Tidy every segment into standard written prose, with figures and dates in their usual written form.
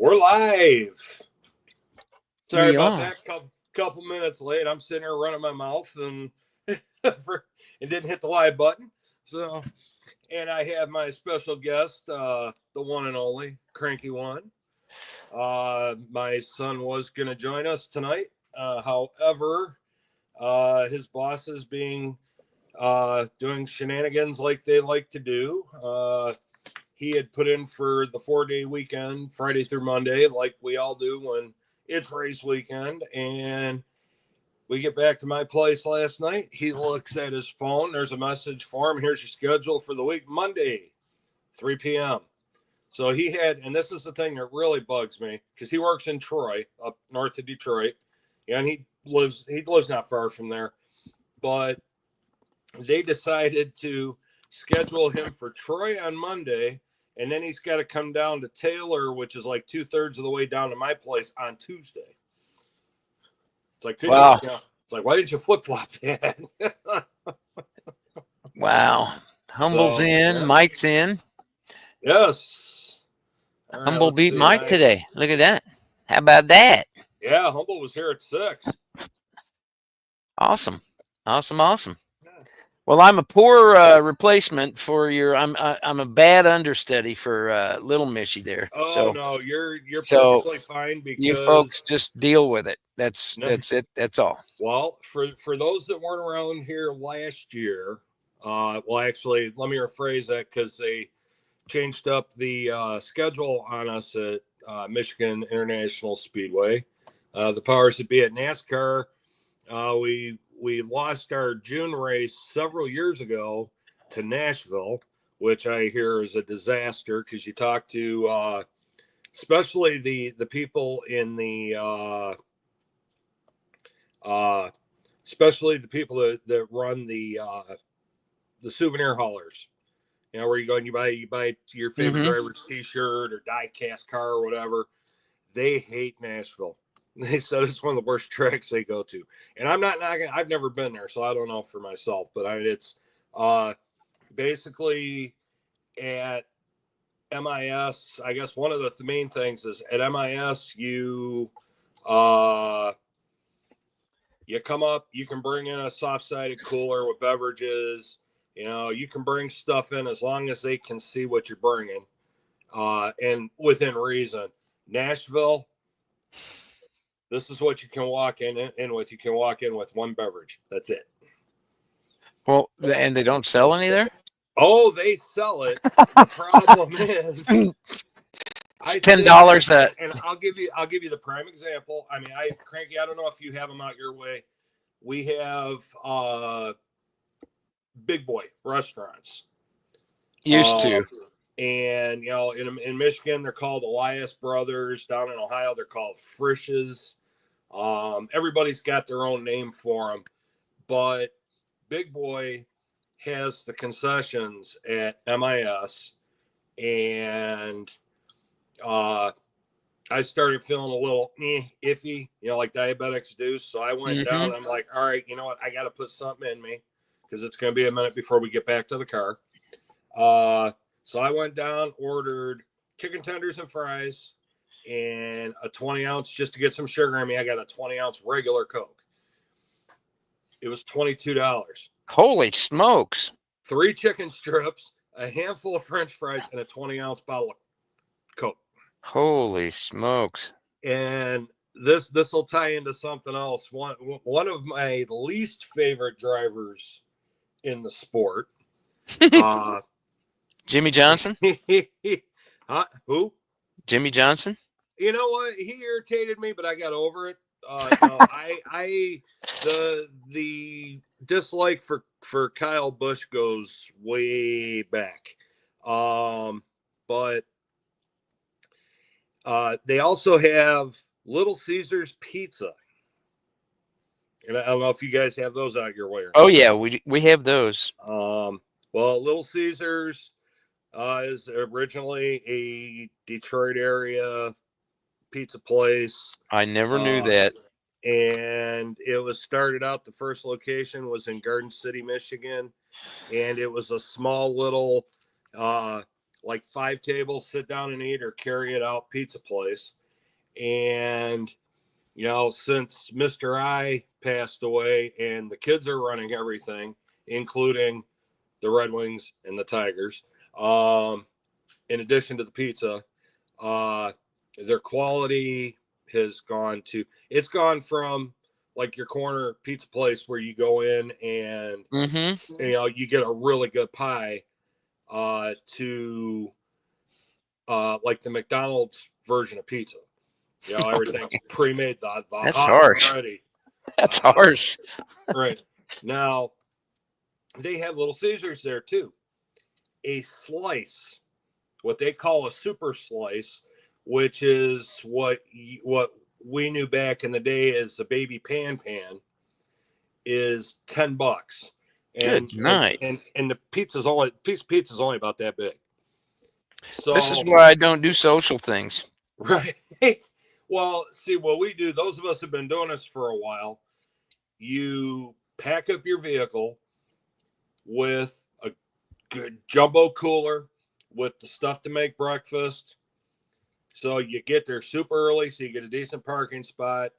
We're live. Sorry We about are. that. Couple minutes late. I'm sitting here running my mouth and didn't hit the live button. So, and I have my special guest, the one and only Cranky One. My son was going to join us tonight. However, his boss is being doing shenanigans like they like to do. He had put in for the 4-day weekend, Friday through Monday, like we all do when it's race weekend. And we get back to my place last night. He looks at his phone. There's a message for him. Here's your schedule for the week, Monday, 3 p.m. So he had, and this is the thing that really bugs me, because he works in Troy, up north of Detroit, and he lives not far from there. But they decided to schedule him for Troy on Monday, and then he's got to come down to Taylor, which is like 2/3 of the way down to my place on Tuesday. It's like, Wow. It's like, why didn't you flip-flop that? Wow. Humble's in, yeah. Mike's in. Yes. Right, Humble beat Mike today. Look at that. How about that? Yeah, Humble was here at 6. Awesome. Well, I'm a poor replacement for your. I'm a bad understudy for Little Mishy there. Oh no, you're perfectly fine, because you folks just deal with it. That's it. That's all. Well, for those that weren't around here last year, well, actually, let me rephrase that, because they changed up the schedule on us at Michigan International Speedway. The powers that be at NASCAR, we lost our June race several years ago to Nashville, which I hear is a disaster, because you talk to especially the people in the especially the people that run the souvenir haulers, where you go and you buy your favorite driver's t-shirt or die cast car or whatever. They hate Nashville. They said it's one of the worst tracks they go to. And I'm not knocking, I've never been there, so I don't know for myself, but it's basically at MIS. I guess one of the main things is at MIS, you come up, you can bring in a soft-sided cooler with beverages. You can bring stuff in as long as they can see what you're bringing, and within reason. Nashville, this is what you can walk in with. You can walk in with one beverage. That's it. Well, and they don't sell any there? Oh, they sell it. The problem is it's $10. And I'll give you the prime example. I mean, Cranky, I don't know if you have them out your way. We have Big Boy restaurants. Used to. And in Michigan they're called Elias Brothers. Down in Ohio they're called Frisch's. Everybody's got their own name for them, but Big Boy has the concessions at MIS, and I started feeling a little iffy, like diabetics do. So I went down. I'm like, all right, you know what? I got to put something in me, because it's going to be a minute before we get back to the car. So I went down, ordered chicken tenders and fries, and a 20-ounce, just to get some sugar in me. I got a 20-ounce regular Coke. It was $22. Holy smokes. 3 chicken strips, a handful of French fries, and a 20-ounce bottle of Coke. Holy smokes. And this will tie into something else. One of my least favorite drivers in the sport. Jimmy Johnson? Who? Jimmy Johnson? You know what? He irritated me, but I got over it. The dislike for Kyle Busch goes way back. But they also have Little Caesars Pizza. And I don't know if you guys have those out your way. Oh yeah, we have those. Well, Little Caesars is originally a Detroit area pizza place. I never knew that. And it was started out, the first location was in Garden City, Michigan. And it was a small little like 5 tables, sit down and eat, or carry it out pizza place. And since Mr. I passed away and the kids are running everything, including the Red Wings and the Tigers, in addition to the pizza, their quality has it's gone from like your corner pizza place where you go in and you get a really good pie, to like the McDonald's version of pizza. Everything's pre-made. That's harsh. Ready. That's harsh. Right. Now, they have Little Caesars there too. A slice, what they call a super slice, which is what we knew back in the day as a baby pan, is $10. And, Good night. And the piece of pizza is only about that big. So this is why I don't do social things. Right. Well, see, what we do, those of us have been doing this for a while, you pack up your vehicle with a good jumbo cooler with the stuff to make breakfast. So you get there super early so you get a decent parking spot.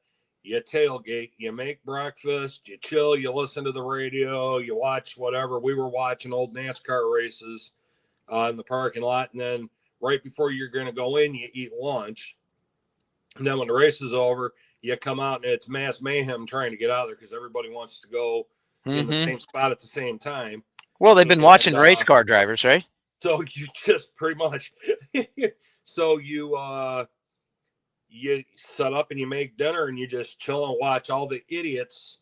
You tailgate, you make breakfast, you chill, you listen to the radio, you watch whatever. We were watching old NASCAR races in the parking lot. And then right before you're going to go in, you eat lunch. And then when the race is over, you come out and it's mass mayhem trying to get out there because everybody wants to go in the same spot at the same time. Well, they've been watching race car drivers, right? So you just pretty much, so you set up and you make dinner and you just chill and watch all the idiots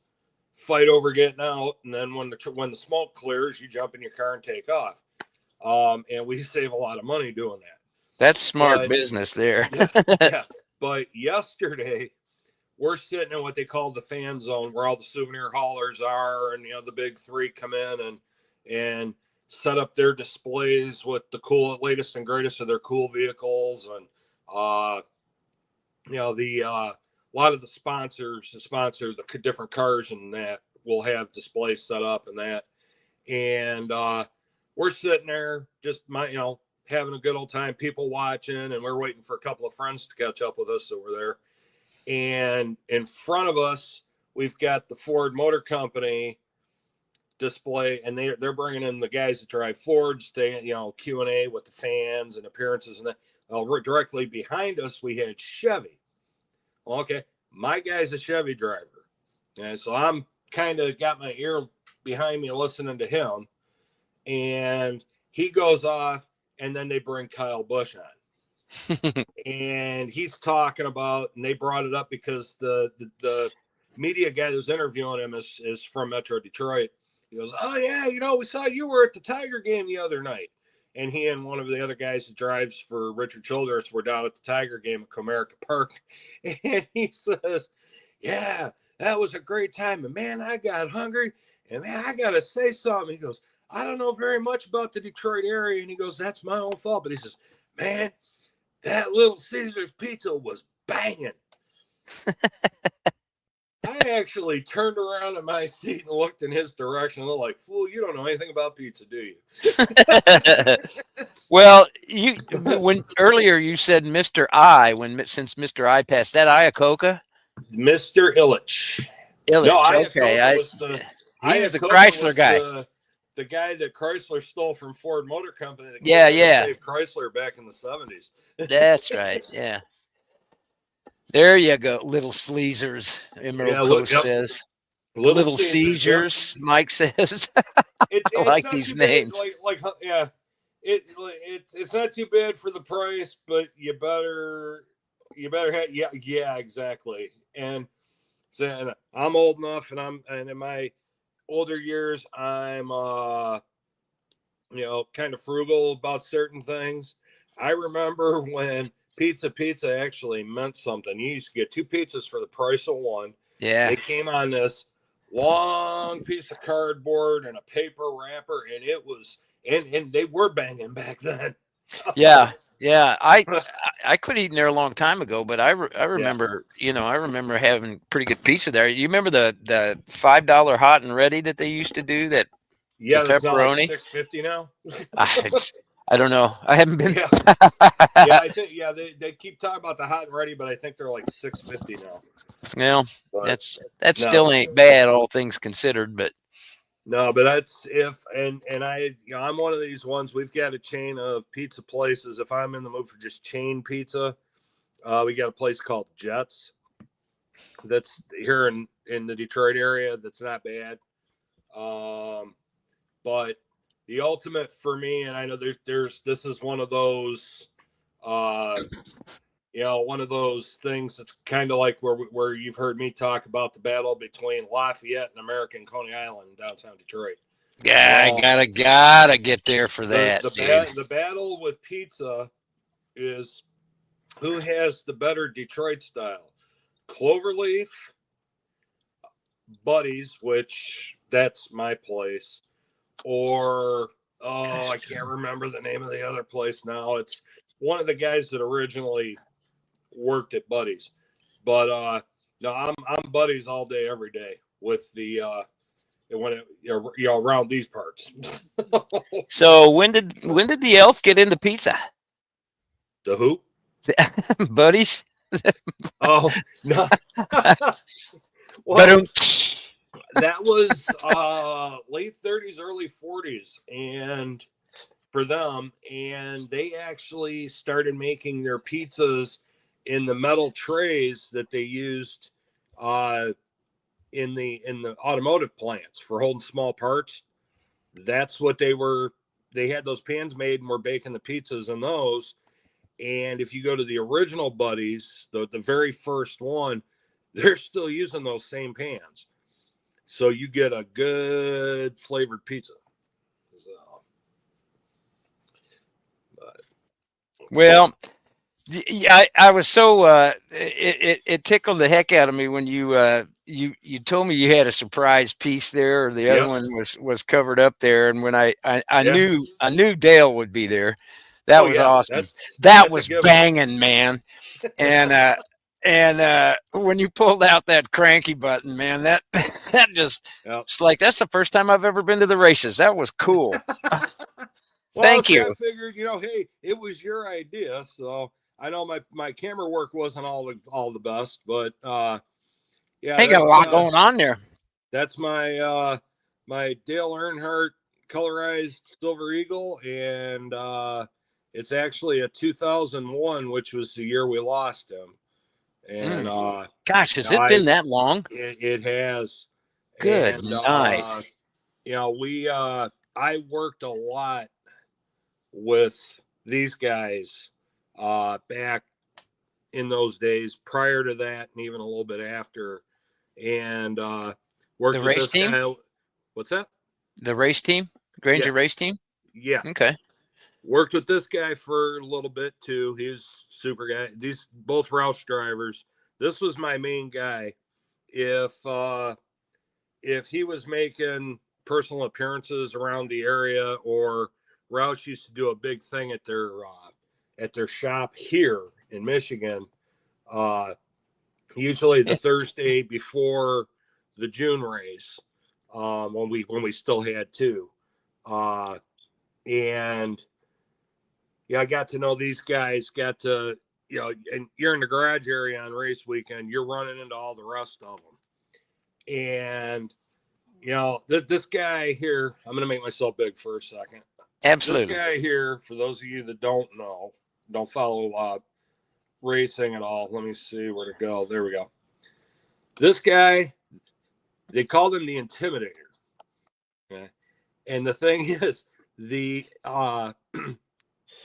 fight over getting out. And then when the smoke clears, you jump in your car and take off. And we save a lot of money doing that. That's smart business there. Yeah. But yesterday, we're sitting in what they call the fan zone, where all the souvenir haulers are, and the big three come in and set up their displays with the latest and greatest of their cool vehicles, and a lot of the sponsors the different cars and that will have displays set up and that, and we're sitting there just having a good old time, people watching, and we're waiting for a couple of friends to catch up with us over there. And in front of us, we've got the Ford Motor Company display, and they're bringing in the guys that drive Fords to Q&A with the fans and appearances and that. Directly behind us, we had Chevy. Okay, my guy's a Chevy driver, and so I'm kind of got my ear behind me listening to him, and he goes off. And then they bring Kyle Busch on. And he's talking about, and they brought it up because the media guy that was interviewing him is from Metro Detroit. He goes, "Oh, yeah, we saw you were at the Tiger game the other night." And he and one of the other guys that drives for Richard Childress were down at the Tiger game at Comerica Park. And he says, "Yeah, that was a great time. And, man, I got hungry. And, man, I got to say something." He goes, "I don't know very much about the Detroit area." And he goes, "That's my own fault." But he says, "Man, that Little Caesars pizza was banging." I actually turned around in my seat and looked in his direction. I'm like, "Fool, you don't know anything about pizza, do you?" Well, when earlier you said Mr. I, since Mr. I passed, that Iacocca? Mr. Illich. No, okay. He was the Chrysler guy. The guy that Chrysler stole from Ford Motor Company. Yeah. Saved Chrysler back in the 70s. That's right. Yeah. There you go. Little Sleezers. Emerald Coast says. Little Caesars, yep. Mike says. I like these names. It's not too bad for the price, but you better have, yeah, exactly. And so I'm old enough, and in my older years, I'm kind of frugal about certain things. I remember when pizza actually meant something. You used to get 2 pizzas for the price of 1. Yeah. They came on this long piece of cardboard and a paper wrapper, and it was and they were banging back then. Yeah. I quit eating there a long time ago, but I remember, I remember having pretty good pizza there. You remember the $5 hot and ready that they used to do? That yeah, the pepperoni. $6.50 now. I don't know. I haven't been. Yeah, I think they keep talking about the hot and ready, but I think they're like $6.50 now. Well, But that still ain't bad, all things considered. But no, but that's I'm one of these ones. We've got a chain of pizza places. If I'm in the mood for just chain pizza, we got a place called Jets. That's here in the Detroit area. That's not bad. But the ultimate for me, and I know this is one of those, one of those things that's kind of like where you've heard me talk about the battle between Lafayette and American Coney Island in downtown Detroit. Yeah, I gotta get there for that. The battle with pizza is who has the better Detroit style. Cloverleaf, Buddy's, which that's my place, or I can't remember the name of the other place now. It's one of the guys that originally worked at Buddy's, but no, I'm Buddy's all day, every day with the when it, around these parts. So when did the elf get into pizza? The who? Buddies? Oh no. Well, that was late 30s, early 40s, and for them, and they actually started making their pizzas in the metal trays that they used in the automotive plants for holding small parts. That's what they had those pans made and were baking the pizzas in those. And if you go to the original Buddies, the very first one, they're still using those same pans. So you get a good flavored pizza. So, well, yeah, I was so it tickled the heck out of me when you told me you had a surprise piece there, or the other one was covered up there, and when I knew Dale would be there. That was awesome. That was banging, man. And when you pulled out that cranky button, man, that just it's like that's the first time I've ever been to the races. That was cool. Well, thank you. I figured, hey, it was your idea, so I know my camera work wasn't all the best, but yeah, they got a lot going on there. That's my my Dale Earnhardt colorized Silver Eagle, and it's actually a 2001, which was the year we lost him. And gosh, has it been that long? It has. Good night. I worked a lot with these guys back in those days, prior to that, and even a little bit after. And worked the with race team. Guy. What's that? The race team, Granger race team. Yeah. Okay. Worked with this guy for a little bit too. He's super guy. These both Roush drivers. This was my main guy. If he was making personal appearances around the area, or Roush used to do a big thing at their shop here in Michigan, usually the Thursday before the June race, when we still had two, and I got to know these guys. Got to and you're in the garage area on race weekend, you're running into all the rest of them, and this guy here, I'm going to make myself big for a second. Absolutely. This guy here, for those of you that don't follow racing at all, let me see where to go. There we go. This guy, they called him the Intimidator. Okay. And the thing is, a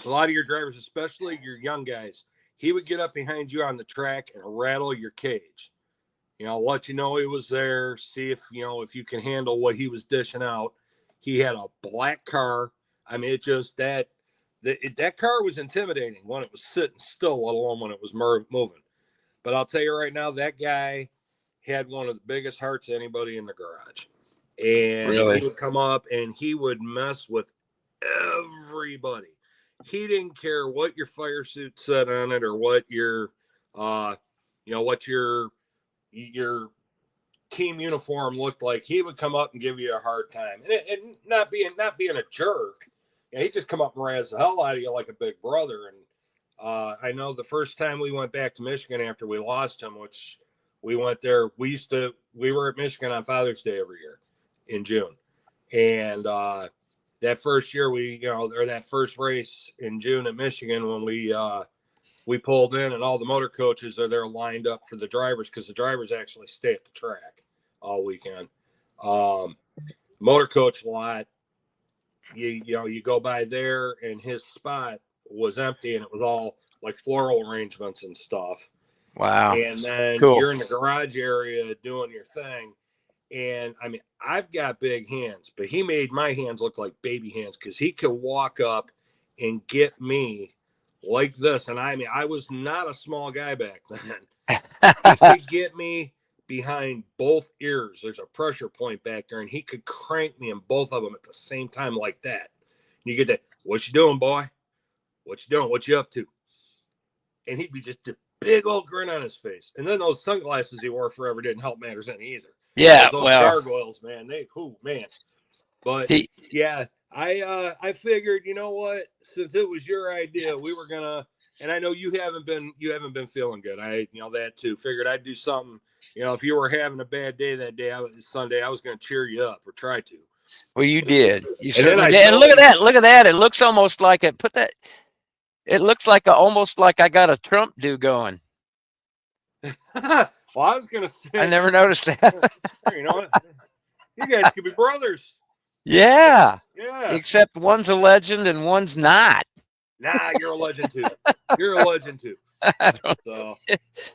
lot of your drivers, especially your young guys, he would get up behind you on the track and rattle your cage. Let you know he was there, see if you can handle what he was dishing out. He had a black car. I mean, it just that car was intimidating when it was sitting still, let alone when it was moving. But I'll tell you right now, that guy had one of the biggest hearts of anybody in the garage. And really? He would come up and he would mess with everybody. He didn't care what your fire suit said on it, or what your what your team uniform looked like. He would come up and give you a hard time, and not being a jerk, he just come up and razz the hell out of you like a big brother. And I know the first time we went back to Michigan after we lost him, which we went there, we were at Michigan on Father's Day every year in June. And that first year that first race in June at Michigan, when we pulled in and all the motor coaches are there lined up for the drivers, because the drivers actually stay at the track all weekend. Motor coach lot, you go by there and his spot was empty and it was all like floral arrangements and stuff. Wow. And then cool. You're in the garage area doing your thing. And I mean, I've got big hands, but he made my hands look like baby hands, because he could walk up and get me like this. And I mean, I was not a small guy back then. He could get me behind both ears. There's a pressure point back there, and he could crank me in both of them at the same time like that. You get that, what you doing, boy? What you doing? What you up to? And he'd be just a big old grin on his face. And then those sunglasses he wore forever didn't help matters any either. Yeah, those well, gargoyles, man, man. But I figured, you know what? Since it was your idea, we were gonna, and I know you haven't been feeling good. That too. Figured I'd do something. If you were having a bad day that day, Sunday, I was gonna cheer you up or try to. Well, you did. You certainly did. And look at that. Look at that. It looks almost like it. It looks like almost like I got a Trump do going. Well, I was gonna say, I never noticed that. You know what? You guys could be brothers. Yeah. Yeah. Except one's a legend and one's not. Nah, you're a legend too. You're a legend too. So,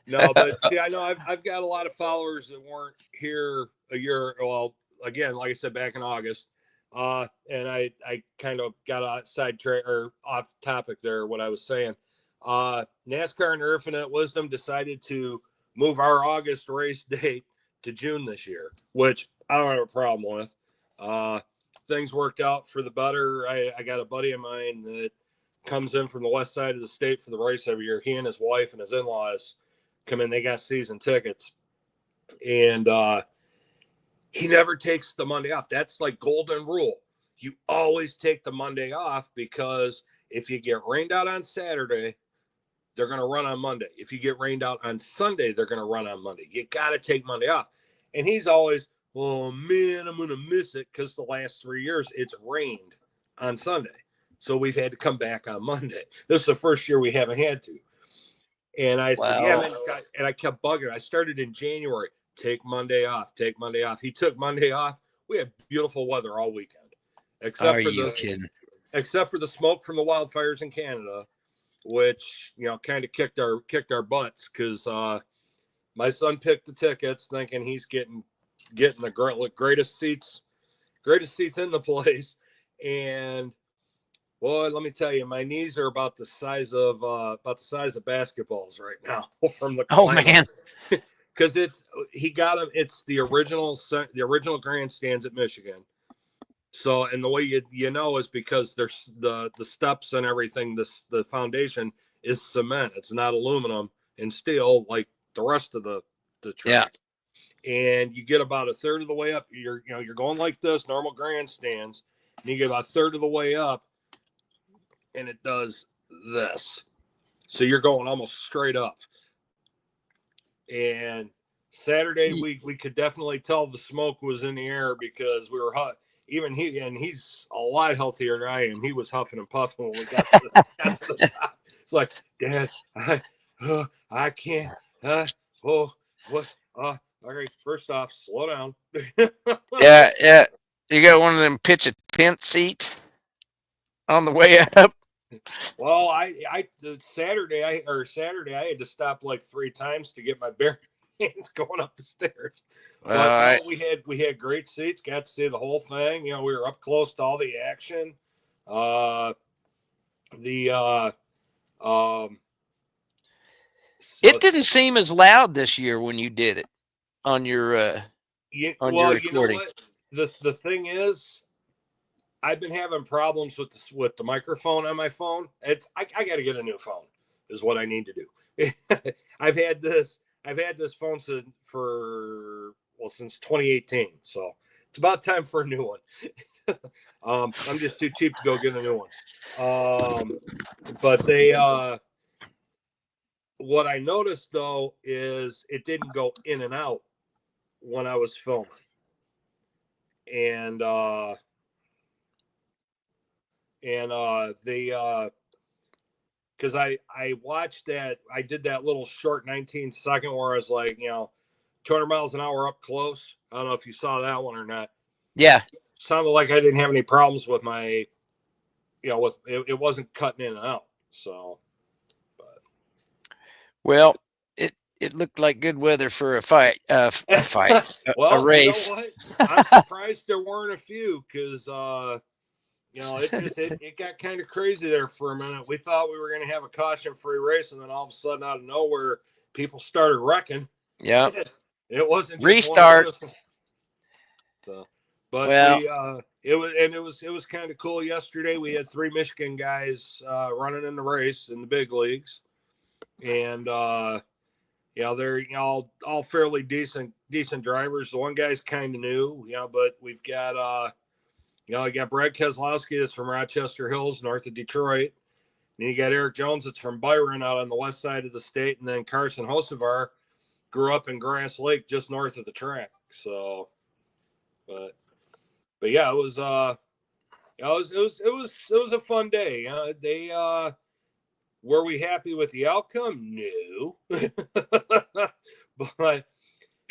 no, but see, I know I've got a lot of followers that weren't here a year. Well, again, like I said, back in August, and I kind of got off topic there. What I was saying, NASCAR and Infinite Wisdom decided to move our August race date to June this year, which I don't have a problem with. Things worked out for the better. I got a buddy of mine that comes in from the west side of the state for the race every year. He and his wife and his in-laws come in. They got season tickets. And he never takes the Monday off. That's like golden rule. You always take the Monday off, because if you get rained out on Saturday, they're going to run on Monday. If you get rained out on Sunday, they're going to run on Monday. You got to take Monday off. And he's always, oh, man, I'm going to miss it, because the last 3 years it's rained on Sunday. So we've had to come back on Monday. This is the first year we haven't had to. And I said, yeah, man. And I kept bugging. I started in January. Take Monday off. Take Monday off. He took Monday off. We had beautiful weather all weekend. Except for the smoke from the wildfires in Canada, which, kind of kicked our butts, because my son picked the tickets thinking he's getting the greatest seats in the place. And boy, let me tell you, my knees are about the size of basketballs right now from the climate. Man, because he got them. It's the original grandstands at Michigan. So, and the way you know is because there's the steps and everything. The foundation is cement. It's not aluminum and steel like the rest of the track. Yeah. And you get about a third of the way up. You're going like this, normal grandstands, and you get about a third of the way up, and it does this. So you're going almost straight up. And Saturday we could definitely tell the smoke was in the air, because we were hot. Even he's a lot healthier than I am. He was huffing and puffing when we got to the top. It's like, Dad, I can't. All right, first off, slow down. Yeah. You got one of them pitch a tent seats on the way up. Well, Saturday I had to stop like 3 times to get my bare hands going up the stairs. But we had great seats, got to see the whole thing. We were up close to all the action. It didn't seem as loud this year when you did it on your your recording. You know what? The thing is, I've been having problems with the microphone on my phone. I got to get a new phone is what I need to do. I've had this phone since 2018. So it's about time for a new one. I'm just too cheap to go get a new one. But they, what I noticed though is it didn't go in and out when I was filming, and they because I watched that, I did that little short 19-second where I was like, 200 miles an hour up close. I don't know if you saw that one or not. Yeah. Sounded like I didn't have any problems with my, with it wasn't cutting in and out. So, but. Well, it looked like good weather for a fight. Well, a race. You know what? I'm surprised there weren't a few because, it got kind of crazy there for a minute. We thought we were going to have a caution-free race, and then all of a sudden, out of nowhere, people started wrecking. Yeah, it wasn't just restart. So, but well, it was kind of cool. Yesterday, we had 3 Michigan guys running in the race in the big leagues, and they're all fairly decent drivers. The one guy's kind of new, but we've got you got Brad Keselowski that's from Rochester Hills, north of Detroit. And you got Eric Jones that's from Byron out on the west side of the state. And then Carson Hocevar grew up in Grass Lake just north of the track. So, but yeah, it was it was a fun day. They were we happy with the outcome? No. But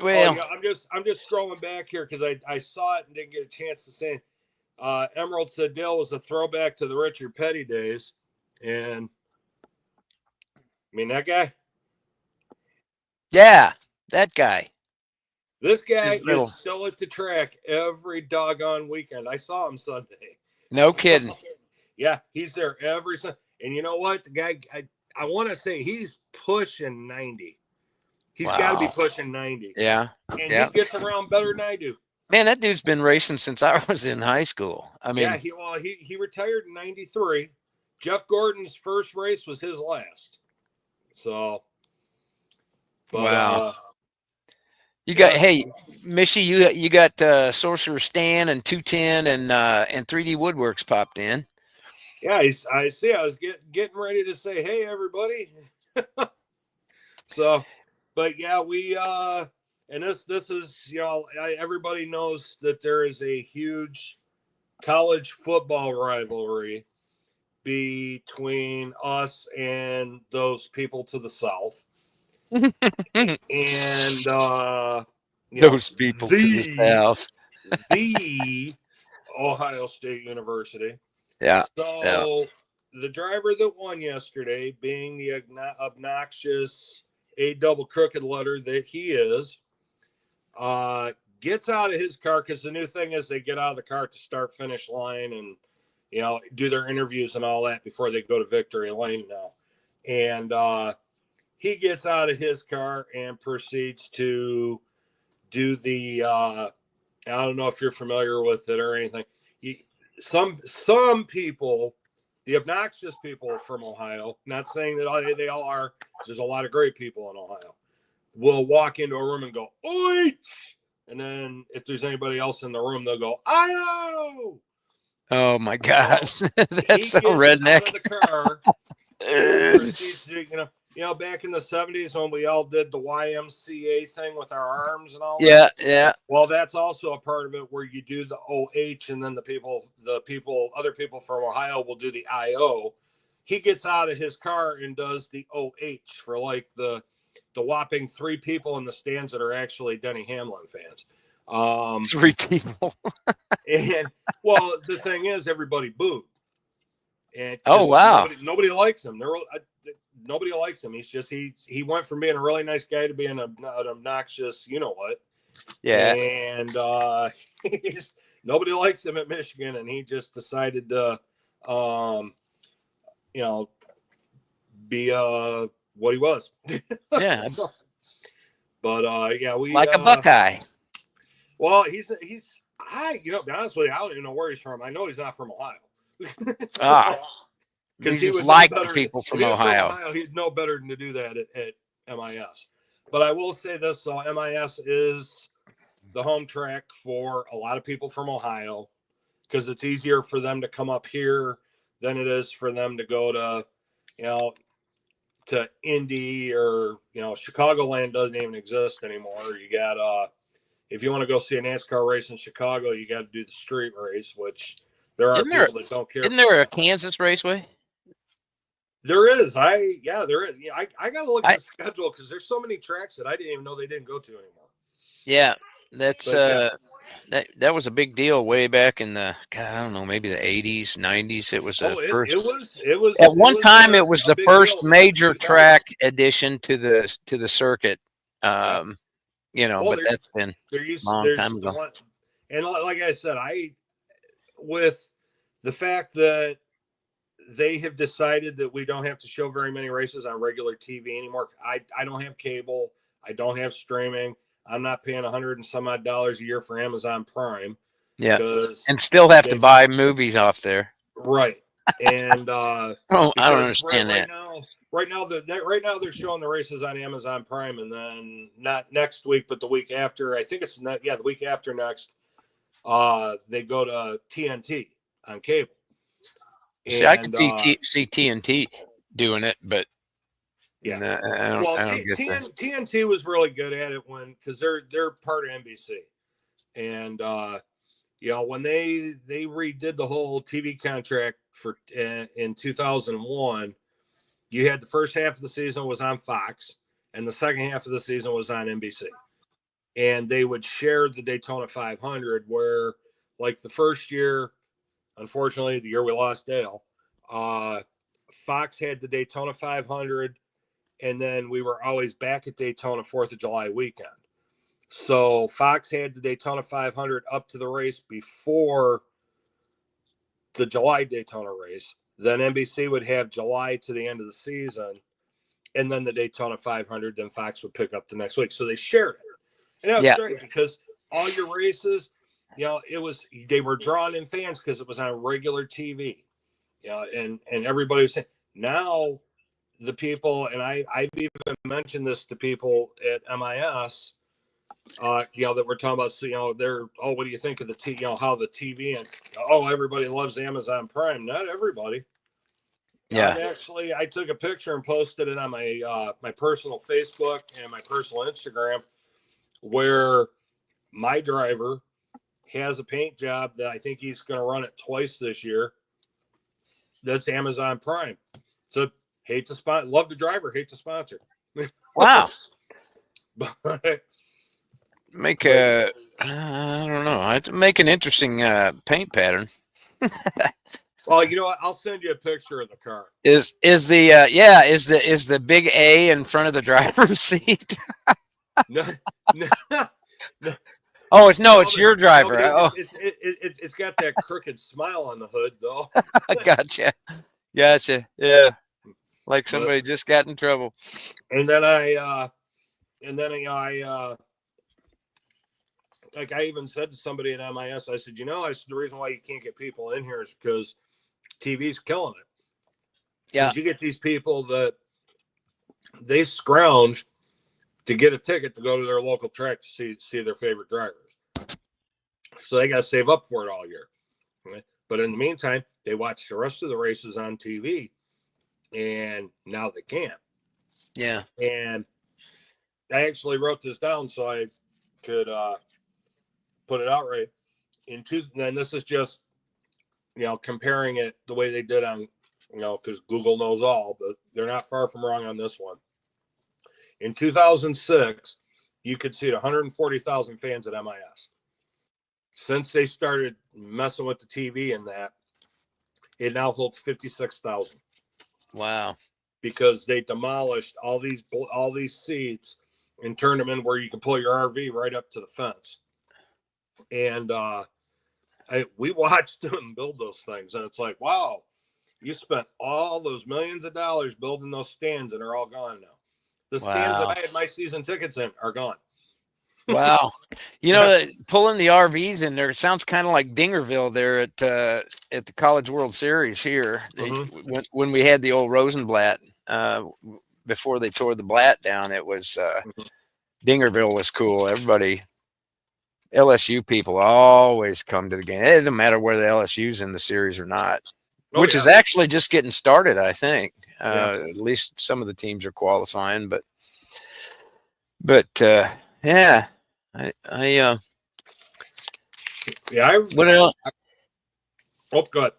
well, I'm just scrolling back here because I saw it and didn't get a chance to say. Emerald Sedale was a throwback to the Richard Petty days, and I mean that guy. Yeah, that guy. This guy is still at the track every doggone weekend. I saw him Sunday. No kidding. Yeah, he's there every Sunday. And you know what? The guy, I want to say he's pushing 90. He's got to be pushing 90. Yeah. And he gets around better than I do. Man, that dude's been racing since I was in high school. I mean, he retired in '93. Jeff Gordon's first race was his last. So, but, wow. You got Mishy, you got Sorcerer Stan and 210 and 3D Woodworks popped in. Yeah, I see. I was getting ready to say, hey, everybody. So, but yeah, we and this is, everybody knows that there is a huge college football rivalry between us and those people to the south. And those people to the south. The Ohio State University. Yeah. So the driver that won yesterday, being the obnoxious A double crooked letter that he is, gets out of his car, because the new thing is they get out of the car to start finish line and do their interviews and all that before they go to victory lane now. And he gets out of his car and proceeds to do the I don't know if you're familiar with it or anything. Some people, the obnoxious people from Ohio, not saying that they all are, there's a lot of great people in Ohio, will walk into a room and go, "Oi!" And then if there's anybody else in the room, they'll go, "Io!" Oh my gosh, that's so redneck. Out of the car, back in the 70s when we all did the YMCA thing with our arms and all. Yeah, that. Yeah. Well, that's also a part of it where you do the OH, and then other people from Ohio will do the IO. He gets out of his car and does the OH for like the whopping 3 people in the stands that are actually Denny Hamlin fans. 3 people. And well, the thing is, everybody booed. And oh wow, nobody likes him. Nobody likes him. He's just he went from being a really nice guy to being an obnoxious, you know what? Yeah. And nobody likes him at Michigan, and he just decided to, be what he was. Yeah. But yeah, we like a Buckeye. Well, he's to be honest with you, I don't even know where he's from. I know he's not from Ohio. Because he would like the people from Ohio. He'd know better than to do that at MIS. But I will say this: so MIS is the home track for a lot of people from Ohio, because it's easier for them to come up here than it is for them to go to, to Indy or, Chicagoland doesn't even exist anymore. You got, if you want to go see a NASCAR race in Chicago, you got to do the street race, which there are people that don't care. Isn't there a Kansas Raceway? There is. There is. Yeah, I got to look at the schedule because there's so many tracks that I didn't even know they didn't go to anymore. Yeah, that's that was a big deal way back in the I don't know, maybe the 80s, 90s. It was first. It was at one time. It was the first major track addition to the circuit. But that's been a long time ago. And like I said, with the fact that they have decided that we don't have to show very many races on regular TV anymore. I don't have cable. I don't have streaming. I'm not paying $100 and some odd a year for Amazon Prime. Yeah, and still have to buy movies off there. Right. And I don't understand that. Right now they're showing the races on Amazon Prime, and then not next week, but the week after. I think it's the week after next. They go to TNT on cable. See, I can see TNT doing it, but yeah, I don't get that. TNT was really good at it because they're part of NBC, and when they redid the whole TV contract for in 2001, you had the first half of the season was on Fox, and the second half of the season was on NBC, and they would share the Daytona 500, where like the first year. Unfortunately, the year we lost Dale, Fox had the Daytona 500, and then we were always back at Daytona 4th of July weekend. So Fox had the Daytona 500 up to the race before the July Daytona race. Then NBC would have July to the end of the season, and then the Daytona 500. Then Fox would pick up the next week. So they shared it. And that was great because all your races – they were drawing in fans because it was on regular TV, and everybody was saying now the people, and I've even mentioned this to people at MIS, that we're talking about, they're, what do you think of the how the TV and, everybody loves Amazon Prime. Not everybody. Yeah. I took a picture and posted it on my, my personal Facebook and my personal Instagram where my driver has a paint job that I think he's going to run it twice this year. That's Amazon Prime. So love the driver, hate the sponsor. Wow. Make I don't know. I'd make an interesting paint pattern. Well, you know what? I'll send you a picture of the car. Is the big A in front of the driver's seat? No. Oh, it's your driver. It's got that crooked smile on the hood, though. Gotcha. Yeah, like somebody just got in trouble. And then I even said to somebody at MIS, I said, the reason why you can't get people in here is because TV's killing it. Yeah, you get these people that they scrounge to get a ticket to go to their local track to see their favorite drivers. So they got to save up for it all year. Right? But in the meantime, they watch the rest of the races on TV, and now they can't. Yeah. And I actually wrote this down so I could put it out right. And this is just, comparing it the way they did on, because Google knows all, but they're not far from wrong on this one. In 2006, you could see 140,000 fans at MIS. Since they started messing with the TV and that, it now holds 56,000. Wow. Because they demolished all these seats and turned them in where you can pull your RV right up to the fence. And we watched them build those things, and it's like, wow, you spent all those millions of dollars building those stands, and they're all gone now. The stands that I had my season tickets in are gone. Wow. Pulling the RVs in there sounds kind of like Dingerville there at the College World Series here. Mm-hmm. When we had the old Rosenblatt, before they tore the Blatt down, it was Dingerville was cool. Everybody LSU people always come to the game. It doesn't matter whether the LSU's in the series or not, which is actually just getting started, I think. At least some of the teams are qualifying, but yeah, what else? Oh, good.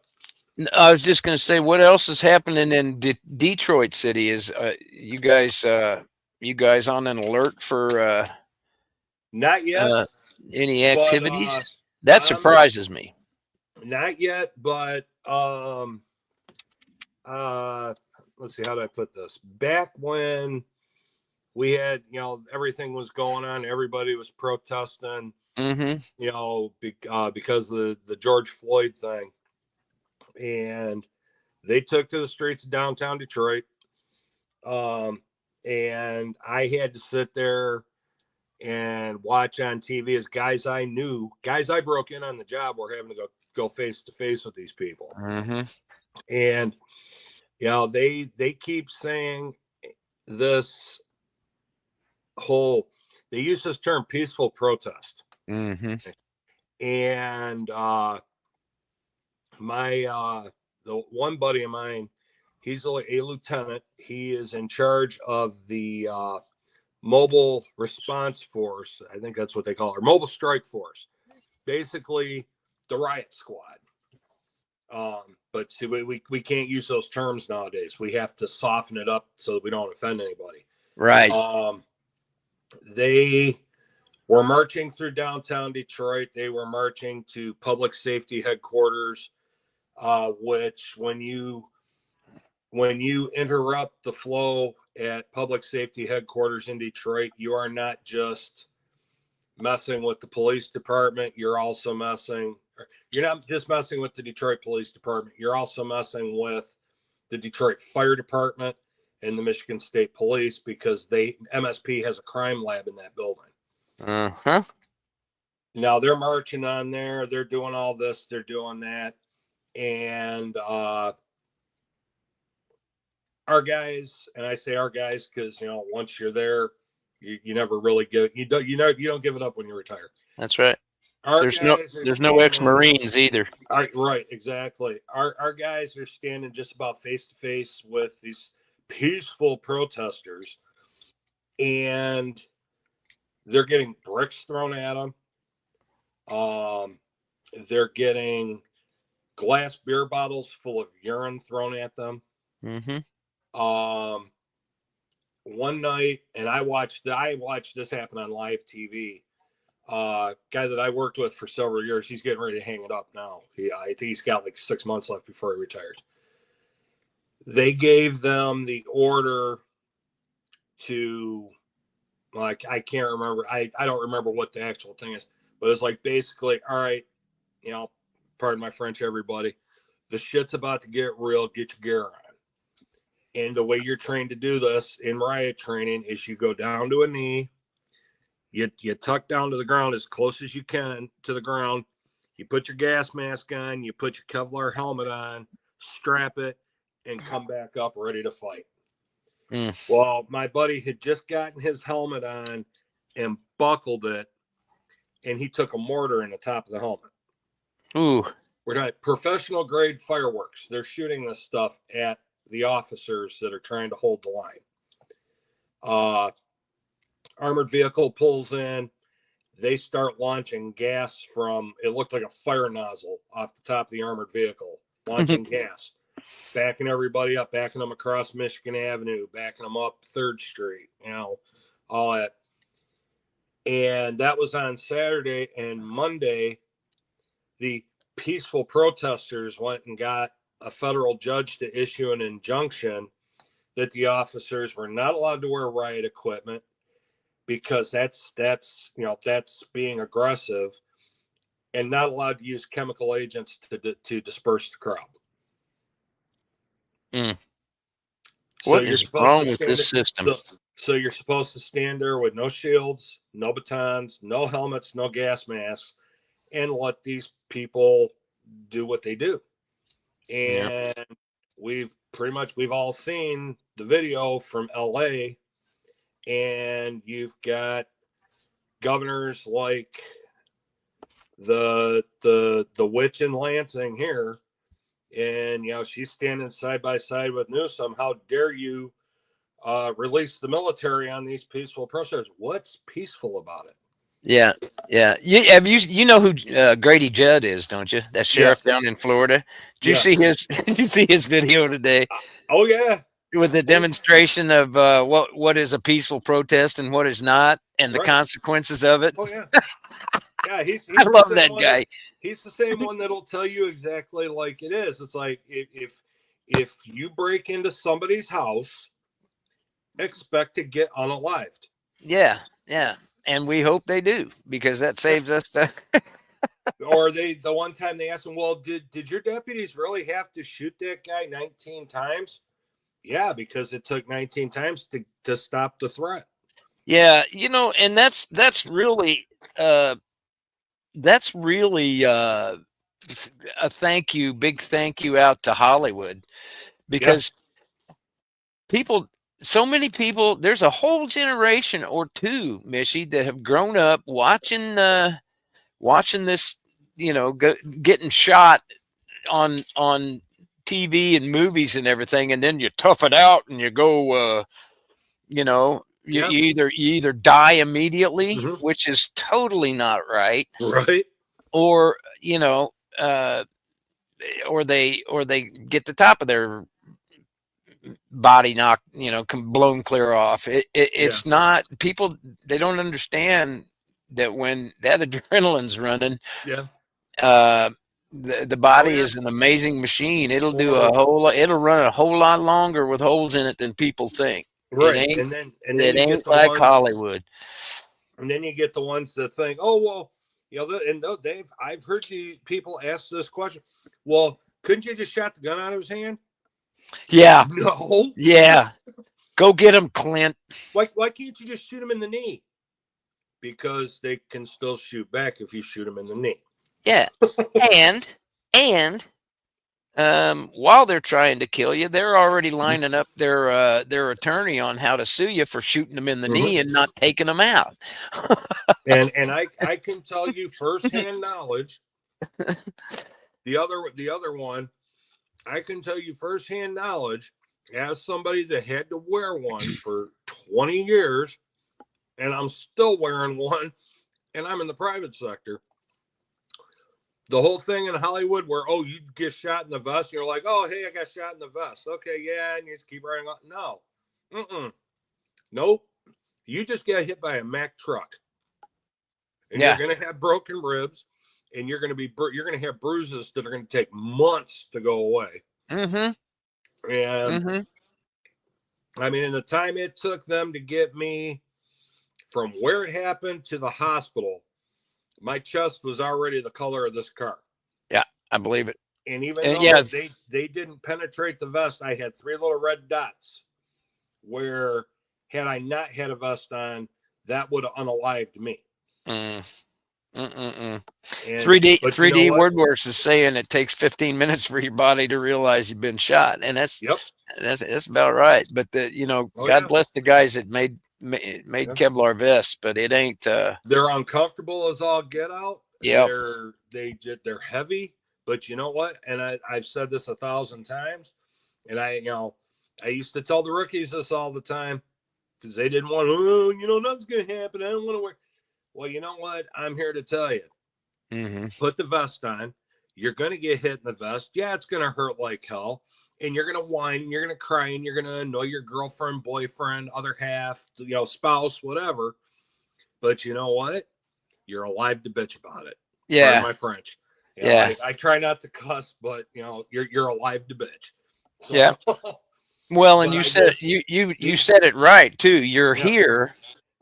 I was just going to say, what else is happening in Detroit City? Is you guys on an alert for not yet any activities? That surprises me. Not yet, but let's see, how do I put this? Back when we had, everything was going on, everybody was protesting, because of the George Floyd thing. And they took to the streets of downtown Detroit. And I had to sit there and watch on TV as guys I broke in on the job were having to go face to face with these people. And, they keep saying they use this term peaceful protest. And the one buddy of mine, he's a lieutenant. He is in charge of the mobile response force. I think that's what they call it, or mobile strike force. Basically, the riot squad. But see, we can't use those terms nowadays. We have to soften it up so that we don't offend anybody. Right. They were marching through downtown Detroit. They were marching to public safety headquarters, which when you interrupt the flow at public safety headquarters in Detroit, you are not just messing with the police department. You're not just messing with the Detroit Police Department. You're also messing with the Detroit Fire Department and the Michigan State Police, because MSP has a crime lab in that building. Now they're marching on there. They're doing all this. They're doing that. And our guys, and I say our guys because once you're there, you never really you don't give it up when you retire. That's right. There's no ex-Marines either. Right, exactly. Our guys are standing just about face to face with these peaceful protesters, and they're getting bricks thrown at them. They're getting glass beer bottles full of urine thrown at them. One night, and I watched this happen on live TV. Guy that I worked with for several years, he's getting ready to hang it up now. I think he's got like 6 months left before he retires. They gave them the order to, like, I can't remember. I don't remember what the actual thing is, but it's like basically, all right, pardon my French, everybody, the shit's about to get real. Get your gear on. And the way you're trained to do this in riot training is you go down to a knee, you tuck down to the ground as close as you can to the ground, you put your gas mask on, you put your Kevlar helmet on, strap it, and come back up ready to fight. Well, my buddy had just gotten his helmet on and buckled it, and he took a mortar in the top of the helmet. Ooh. We're not professional grade fireworks. They're shooting this stuff at the officers that are trying to hold the line. Armored vehicle pulls in. They start launching gas from, it looked like a fire nozzle off the top of the armored vehicle, launching gas, backing everybody up, backing them across Michigan Avenue, backing them up 3rd Street, all that. And that was on Saturday. And Monday, the peaceful protesters went and got a federal judge to issue an injunction that the officers were not allowed to wear riot equipment, because that's being aggressive, and not allowed to use chemical agents to disperse the crowd. What is wrong with this system? So you're supposed to stand there with no shields, no batons, no helmets, no gas masks, and let these people do what they do. And we've all seen the video from LA, and you've got governors like the witch in Lansing here, and she's standing side by side with Newsom. How dare you release the military on these peaceful protesters? What's peaceful about it? Yeah. You know who Grady Judd is, don't you? That sheriff down in Florida. Did you see his? Did you see his video today? Oh yeah, with the demonstration of what is a peaceful protest and what is not, and the consequences of it. Oh yeah, yeah. He's I love that guy. He's the same one that'll tell you exactly like it is. It's like if you break into somebody's house, expect to get unalived. Yeah. And we hope they do, because that saves us. Or the one time they asked him, well, did your deputies really have to shoot that guy 19 times? Yeah, because it took 19 times to stop the threat. Yeah, and that's really a big thank you out to Hollywood, because so many people, there's a whole generation or two, Mishy, that have grown up watching this, getting shot on TV and movies and everything, and then you tough it out and you go, you either die immediately, which is totally not right, or or they get the top of their body knocked, blown clear off. It's not, people, they don't understand that when that adrenaline's running, the body is an amazing machine. It'll do it'll run a whole lot longer with holes in it than people think. Right. And then it ain't like Hollywood. And then you get the ones that think, oh, well, I've heard the people ask this question. Well, couldn't you just shot the gun out of his hand? Yeah. No. Yeah. Go get him, Clint. Why can't you just shoot him in the knee? Because they can still shoot back if you shoot him in the knee. Yeah. and while they're trying to kill you, they're already lining up their attorney on how to sue you for shooting them in the knee and not taking them out. and I can tell you firsthand knowledge. The other one, I can tell you firsthand knowledge as somebody that had to wear one for 20 years, and I'm still wearing one, and I'm in the private sector. The whole thing in Hollywood where, oh, you get shot in the vest, and you're like, oh, hey, I got shot in the vest. Okay, yeah, and you just keep running on. No. Nope. You just got hit by a Mack truck. And you're going to have broken ribs, and you're going to have bruises that are going to take months to go away. And I mean, in the time it took them to get me from where it happened to the hospital, my chest was already the color of this car. Yeah, I believe it. And even though they didn't penetrate the vest, I had 3 little red dots where, had I not had a vest on, that would have unalived me. 3D WordWorks is saying it takes 15 minutes for your body to realize you've been shot, and that's about right. But God bless the guys that made Kevlar vests, but it ain't. They're uncomfortable as all get out. Yeah, they're heavy, but you know what? And I've said this 1,000 times, and I used to tell the rookies this all the time because they didn't want to. Nothing's gonna happen. I don't want to wear. Well, you know what? I'm here to tell you. Put the vest on. You're gonna get hit in the vest. Yeah, it's gonna hurt like hell. And you're going to whine, and you're going to cry, and you're going to annoy your girlfriend, boyfriend, other half, spouse, whatever. But you know what? You're alive to bitch about it. Yeah. Pardon my French. I try not to cuss, but you're alive to bitch. So, yeah. Well, and you said you said it right too. You're here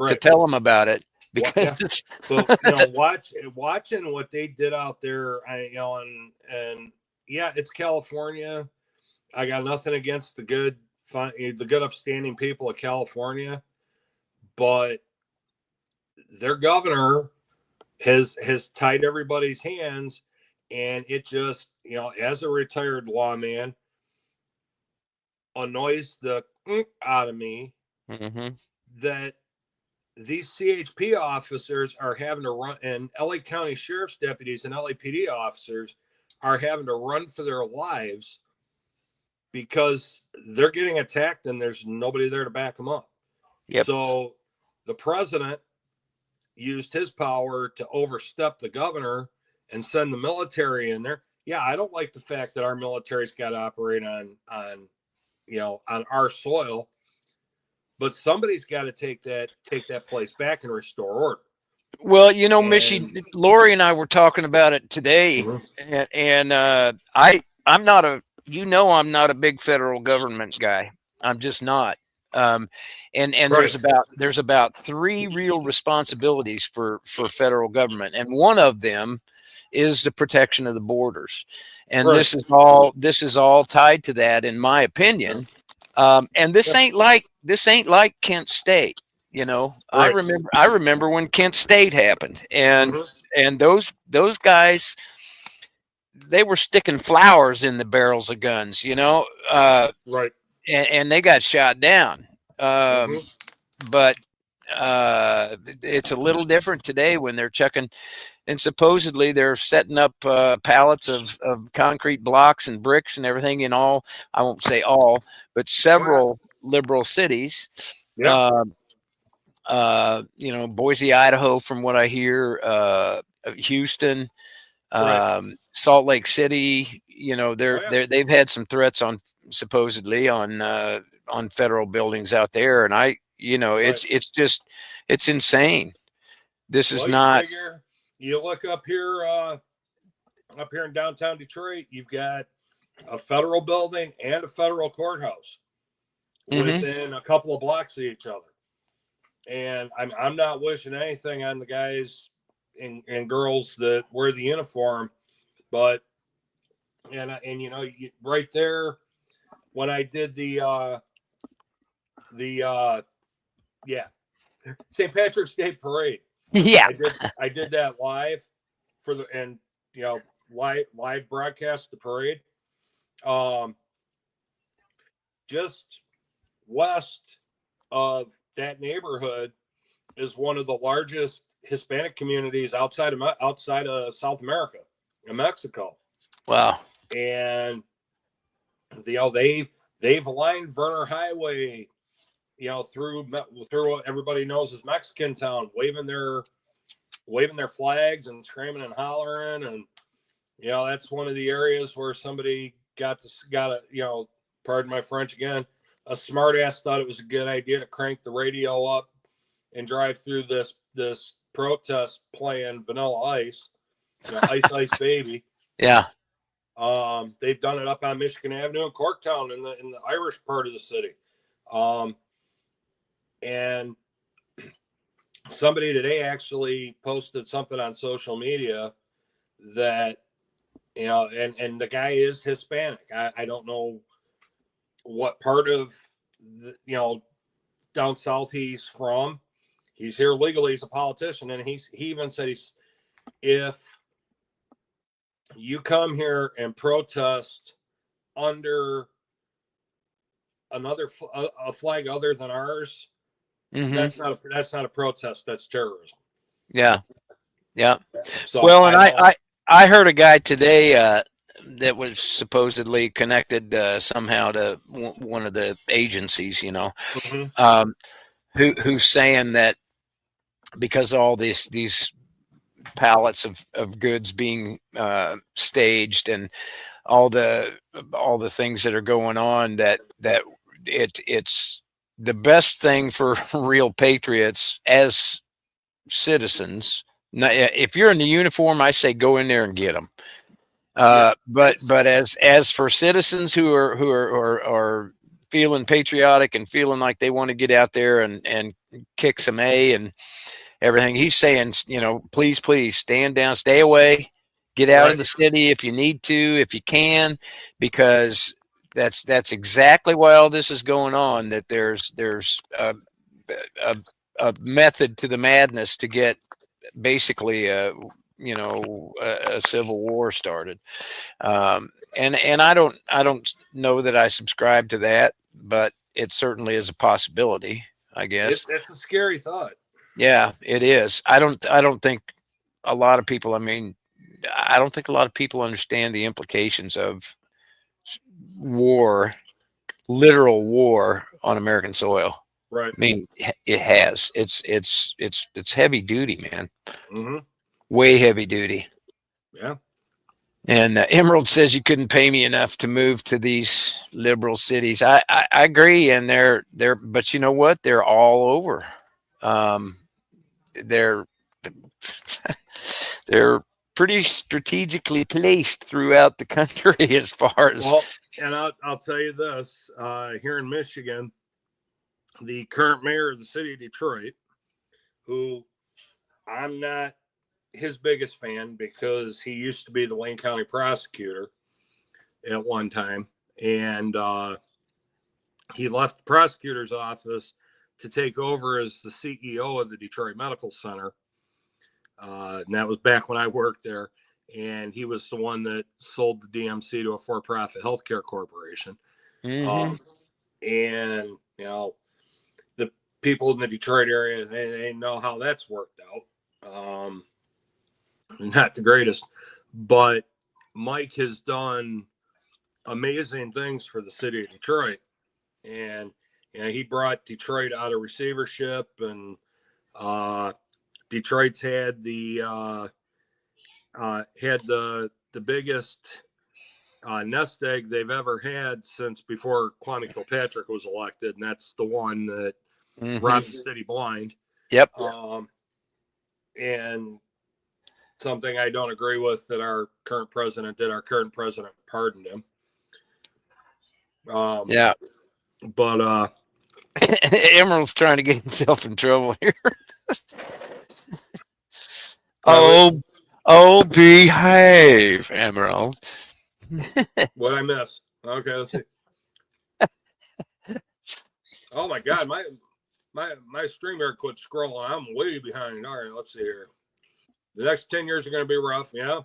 to tell them about it, because watching what they did out there, and it's California. I got nothing against the good, upstanding people of California, but their governor has tied everybody's hands, and it just, as a retired lawman, annoys the out of me that these CHP officers are having to run, and LA County Sheriff's deputies and LAPD officers are having to run for their lives because they're getting attacked and there's nobody there to back them up. Yep. So the president used his power to overstep the governor and send the military in there. Yeah, I don't like the fact that our military's got to operate on our soil, but somebody's got to take that place back and restore order. Well, Mishy, Lori and I were talking about it today, and I'm not a big federal government guy. I'm just not. And right. there's about 3 real responsibilities for federal government, and one of them is the protection of the borders, and right. this is all tied to that, in my opinion. And this ain't like Kent State. Right. I remember when Kent State happened, and those guys, they were sticking flowers in the barrels of guns, right. And they got shot down. But it's a little different today when they're checking, and supposedly they're setting up pallets of concrete blocks and bricks and everything in all, I won't say all, but several liberal cities. Yeah. Boise, Idaho, from what I hear, Houston, right. Salt Lake City, they've had some threats supposedly on federal buildings out there. And right. it's insane. This is not. You look up here in downtown Detroit, you've got a federal building and a federal courthouse within a couple of blocks of each other. And I'm not wishing anything on the guys and girls that wear the uniform, but right there, when I did the St. Patrick's Day parade. Yeah, I did that live live broadcast the parade. Just west of that neighborhood is one of the largest Hispanic communities outside of South America, in Mexico. Wow. And they've aligned Werner Highway, through what everybody knows as Mexican Town, waving their flags and screaming and hollering. And that's one of the areas where somebody got a pardon my French again, a smart ass thought it was a good idea to crank the radio up and drive through this protest playing Vanilla Ice, Ice Ice Baby. Yeah. They've done it up on Michigan Avenue in Corktown in the Irish part of the city. And somebody today actually posted something on social media that, and the guy is Hispanic. I don't know what part of down south he's from. He's here legally as a politician, and he even said if you come here and protest under a flag other than ours, that's not a protest. That's terrorism. Yeah. So well, and I heard a guy today that was supposedly connected somehow to one of the agencies, who's saying that because all these pallets of goods being staged and all the things that are going on, that it's the best thing for real patriots as citizens. Now, if you're in the uniform, I say go in there and get them. But as for citizens who are feeling patriotic and feeling like they want to get out there and kick some A and everything, he's saying, please stand down, stay away, get out of the city if you need to, if you can, because that's exactly why all this is going on. That there's a method to the madness to get basically a civil war started. And I don't know that I subscribe to that, but it certainly is a possibility, I guess. It's a scary thought. Yeah, it is. I don't think a lot of people, I mean, I don't think a lot of people understand the implications of war, literal war on American soil. Right. I mean, it has. It's heavy duty, man. Mm-hmm. Way heavy duty. Yeah. And Emerald says you couldn't pay me enough to move to these liberal cities. I agree, and but you know what? They're all over. They're they're pretty strategically placed throughout the country as far as. Well, and I'll tell you this: here in Michigan, the current mayor of the city of Detroit, who I'm not his biggest fan because he used to be the Wayne County prosecutor at one time, and he left the prosecutor's office to take over as the CEO of the Detroit Medical Center. And that was back when I worked there. And he was the one that sold the DMC to a for-profit healthcare corporation. Mm-hmm. And, you know, the people in the Detroit area, they know how that's worked out. Not the greatest, but Mike has done amazing things for the city of Detroit. And, you know, he brought Detroit out of receivership, and Detroit's had the biggest nest egg they've ever had since before Kwame Kilpatrick was elected, and that's the one that robbed the city blind. Yep. And something I don't agree with that our current president did. Our current president pardoned him. Yeah. But Emerald's trying to get himself in trouble here. Oh, behave, Emerald. What I miss? Okay, let's see. Oh my God, my stream here quit scrolling. I'm way behind. All right, let's see here. The next 10 years are going to be rough. Yeah.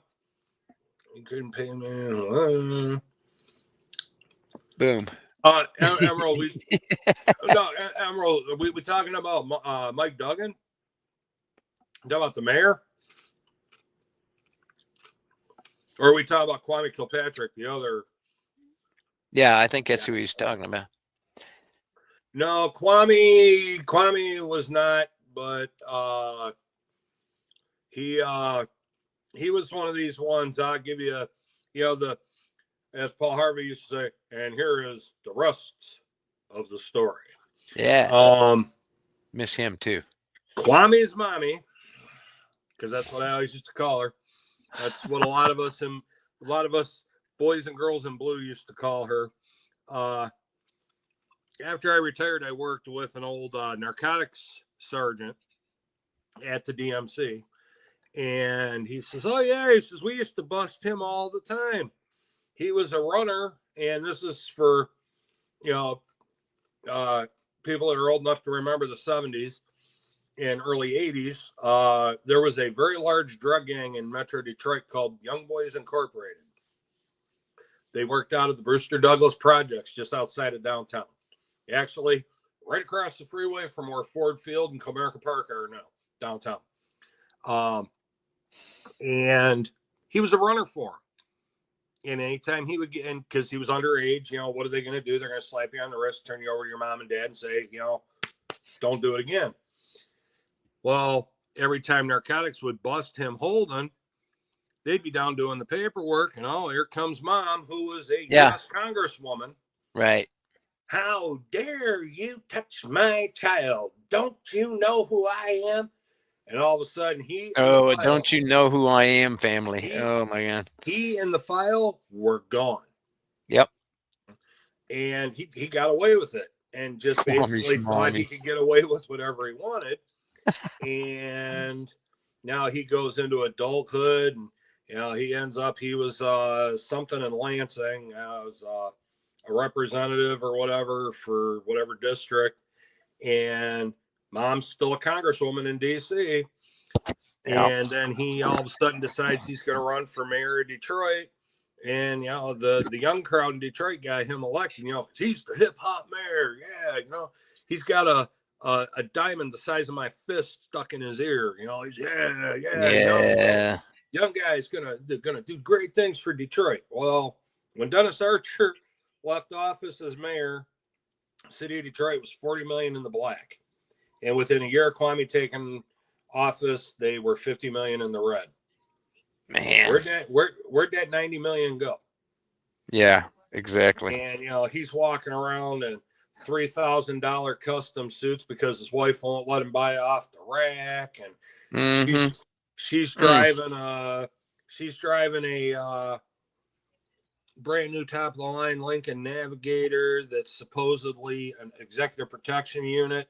You couldn't pay me. Boom. Emerald, Emerald, we talking about Mike Duggan? Talking about the mayor? Or are we talking about Kwame Kilpatrick, the other? Yeah, I think that's who he's talking about. No, Kwame was not, but he was one of these ones. I'll give you, as Paul Harvey used to say, and here is the rest of the story. Yeah. Miss him too. Kwame's mommy, because that's what I always used to call her. That's what a lot of us boys and girls in blue used to call her. After I retired, I worked with an old narcotics sergeant at the DMC. And he says, oh, yeah, he says, we used to bust him all the time. He was a runner. And this is for, people that are old enough to remember the 70s and early 80s. There was a very large drug gang in Metro Detroit called Young Boys Incorporated. They worked out of the Brewster Douglas projects just outside of downtown. Actually, right across the freeway from where Ford Field and Comerica Park are now, downtown. And he was a runner for him. And anytime he would get in, because he was underage, what are they going to do? They're going to slap you on the wrist, turn you over to your mom and dad and say, don't do it again. Well, every time narcotics would bust him holding, they'd be down doing the paperwork. And here comes mom, who was a U.S. Congresswoman. Right. How dare you touch my child? Don't you know who I am? And all of a sudden, don't you know who I am, family? Oh, my God. He and the file were gone. Yep. And he got away with it and just basically thought he could get away with whatever he wanted. And now he goes into adulthood. And, he ends up, he was something in Lansing. Was a representative or whatever for whatever district. And mom's still a congresswoman in D.C. Yeah. And then he all of a sudden decides he's going to run for mayor of Detroit. And, the young crowd in Detroit got him elected, because he's the hip hop mayor. Yeah, he's got a a diamond the size of my fist stuck in his ear. He's Yeah. young guy's gonna do great things for Detroit. Well, when Dennis Archer left office as mayor, city of Detroit was $40 million in the black, and within a year of Kwame taking office, they were $50 million in the red. Man, where'd that $90 million go? Yeah, exactly. And he's walking around in $3,000 custom suits because his wife won't let him buy off the rack, and she's driving a brand new top of the line Lincoln Navigator that's supposedly an executive protection unit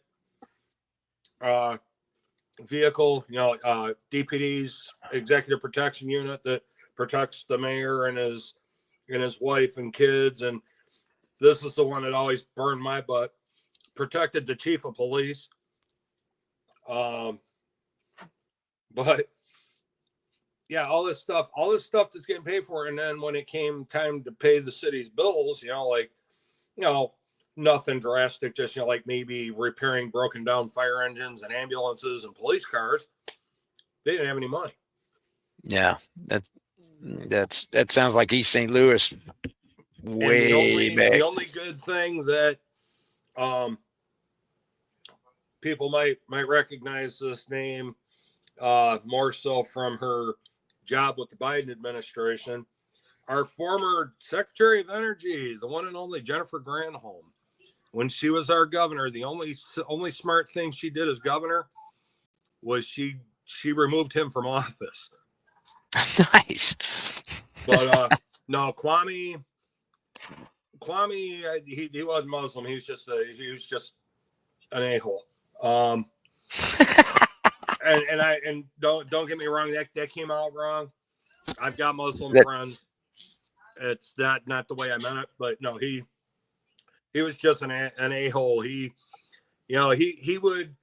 vehicle, DPD's executive protection unit that protects the mayor and his wife and kids. And this is the one that always burned my butt. Protected the chief of police. But yeah, all this stuff that's getting paid for. And then when it came time to pay the city's bills, nothing drastic, just like maybe repairing broken down fire engines and ambulances and police cars. They didn't have any money. Yeah, that sounds like East St. Louis. The only good thing that people might recognize this name more so from her job with the Biden administration, our former Secretary of Energy, the one and only Jennifer Granholm. When she was our governor, the only smart thing she did as governor was she removed him from office. Nice. But no, Kwame, he wasn't Muslim. He was just an a-hole. And don't get me wrong, that came out wrong. I've got Muslim friends. It's not the way I meant it, but no, he was just an a-hole. He would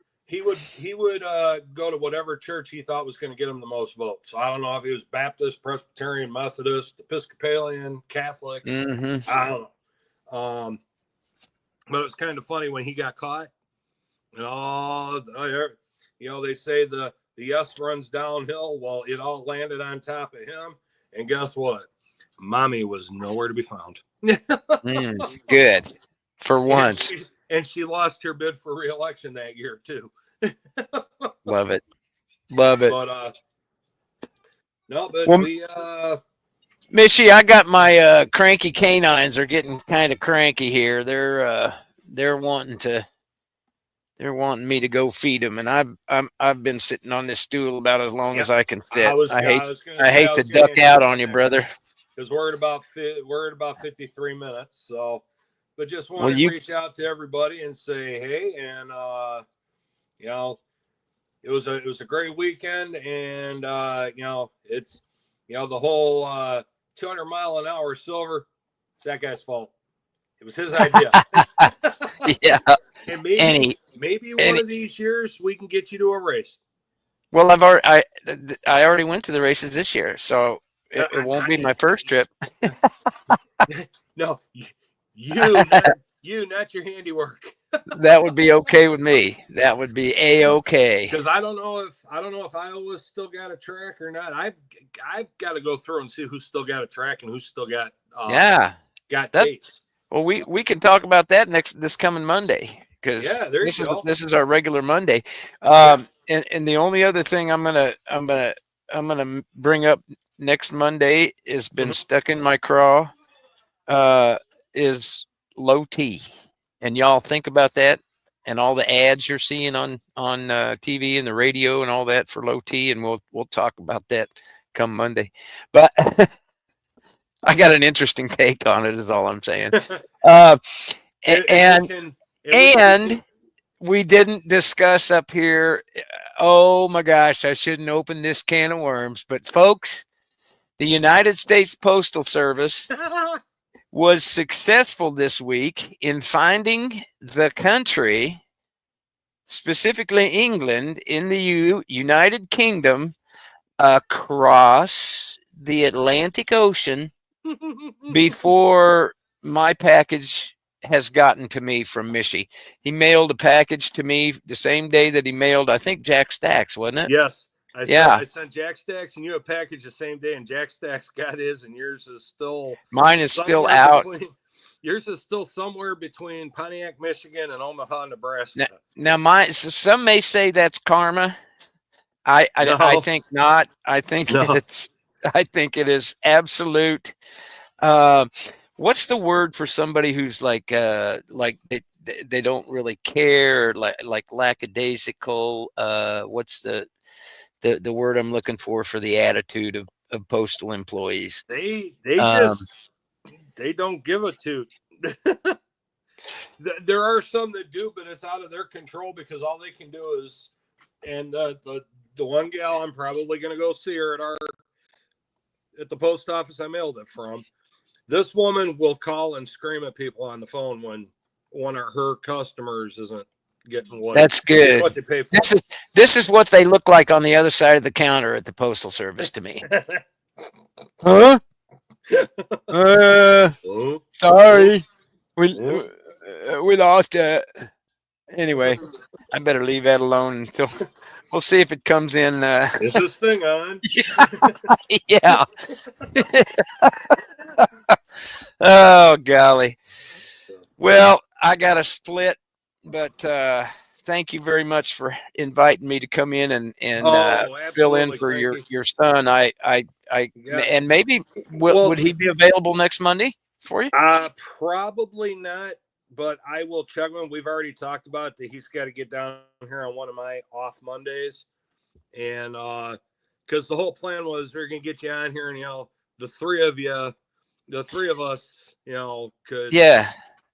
go to whatever church he thought was going to get him the most votes. So I don't know if he was Baptist, Presbyterian, Methodist, Episcopalian, Catholic. I don't know. But it was kind of funny when he got caught. They say the yes runs downhill. Well, it all landed on top of him. And guess what? Mommy was nowhere to be found. Good. For once. And she lost her bid for re-election that year too. Love it. But Mishy, I got my cranky canines are getting kind of cranky here. They're wanting me to go feed them, and I've been sitting on this stool about as long as I can sit. I hate to duck out on you, brother. Because we're at about 53 minutes. So, but just want to reach out to everybody and say hey, and it was a great weekend, and it's the whole 200-mile-an-hour silver. It's that guy's fault. It was his idea. Yeah. And maybe one of these years we can get you to a race. Well, I already went to the races this year, so it won't be my first trip. No, you, not your handiwork. That would be okay with me. That would be a-okay. Because I don't know if Iowa's still got a track or not. I've got to go through and see who's still got a track and who's still got tapes. Well, we can talk about that this coming Monday, because this is our regular Monday. And the only other thing I'm gonna bring up next Monday has been stuck in my craw is low T, and y'all think about that and all the ads you're seeing on TV and the radio and all that for low T, and we'll talk about that come Monday. But I got an interesting take on it, is all I'm saying. And we didn't discuss up here. Oh my gosh, I shouldn't open this can of worms. But folks, the United States Postal Service was successful this week in finding the country, specifically England, in the United Kingdom, across the Atlantic Ocean before my package has gotten to me from Mishy. He mailed a package to me the same day that he mailed, I think, Jack Stacks, wasn't it? Yes. I sent Jack Stacks and you a package the same day, and Jack Stacks got his, and yours is still. Mine is still out. Yours is still somewhere between Pontiac, Michigan, and Omaha, Nebraska. Now some may say that's karma. I think not. I think I think it is absolute. What's the word for somebody who's like they don't really care, like lackadaisical? What's the word I'm looking for the attitude of postal employees? They don't give a toot. There are some that do, but it's out of their control because all they can do is, and the one gal I'm probably going to go see her at the post office I mailed it from. This woman will call and scream at people on the phone when one of her customers isn't getting what. That's good. What they pay for. This is what they look like on the other side of the counter at the postal service to me. Huh? Sorry, we lost it. Anyway, I better leave that alone until we'll see if it comes in. Is this thing on? Yeah. Oh golly. Well, I got to split, but thank you very much for inviting me to come in and fill in for your son. And maybe would he be available next Monday for you? Probably not, but I will check him. We've already talked about that he's got to get down here on one of my off Mondays, and because the whole plan was we're gonna get you on here, and the three of us, could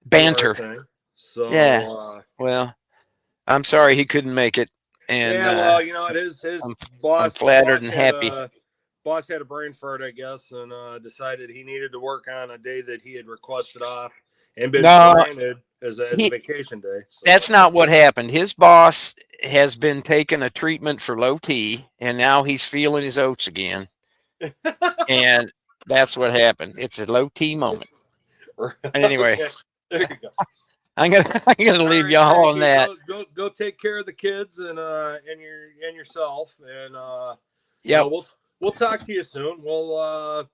banter. So well, I'm sorry he couldn't make it. And his boss. I'm flattered and happy. Boss had a brain fart, I guess, and decided he needed to work on a day that he had requested off and been granted as a vacation day. So. That's not what happened. His boss has been taking a treatment for low T, and now he's feeling his oats again. And that's what happened. It's a low T moment. Anyway, there you go. I'm gonna leave y'all on that. Go take care of the kids and yourself, and we'll talk to you soon. We'll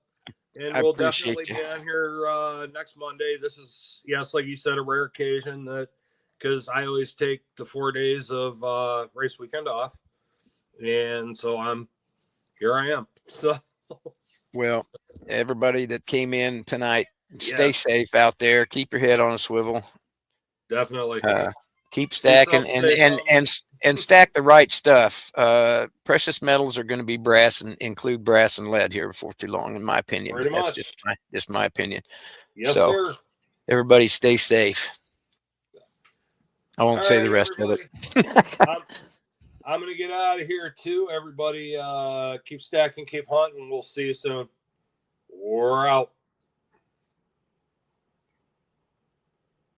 definitely be on here next Monday. This is, like you said, a rare occasion that because I always take the 4 days of race weekend off, and so here I am. So, well, everybody that came in tonight, stay safe out there. Keep your head on a swivel. Definitely. Keep stacking and stack the right stuff. Precious metals are going to be brass and include brass and lead here before too long, in my opinion. That's just my opinion. Yes, sir. Everybody stay safe. I won't say the rest of it. I'm going to get out of here too. Everybody keep stacking, keep hunting. We'll see you soon. We're out.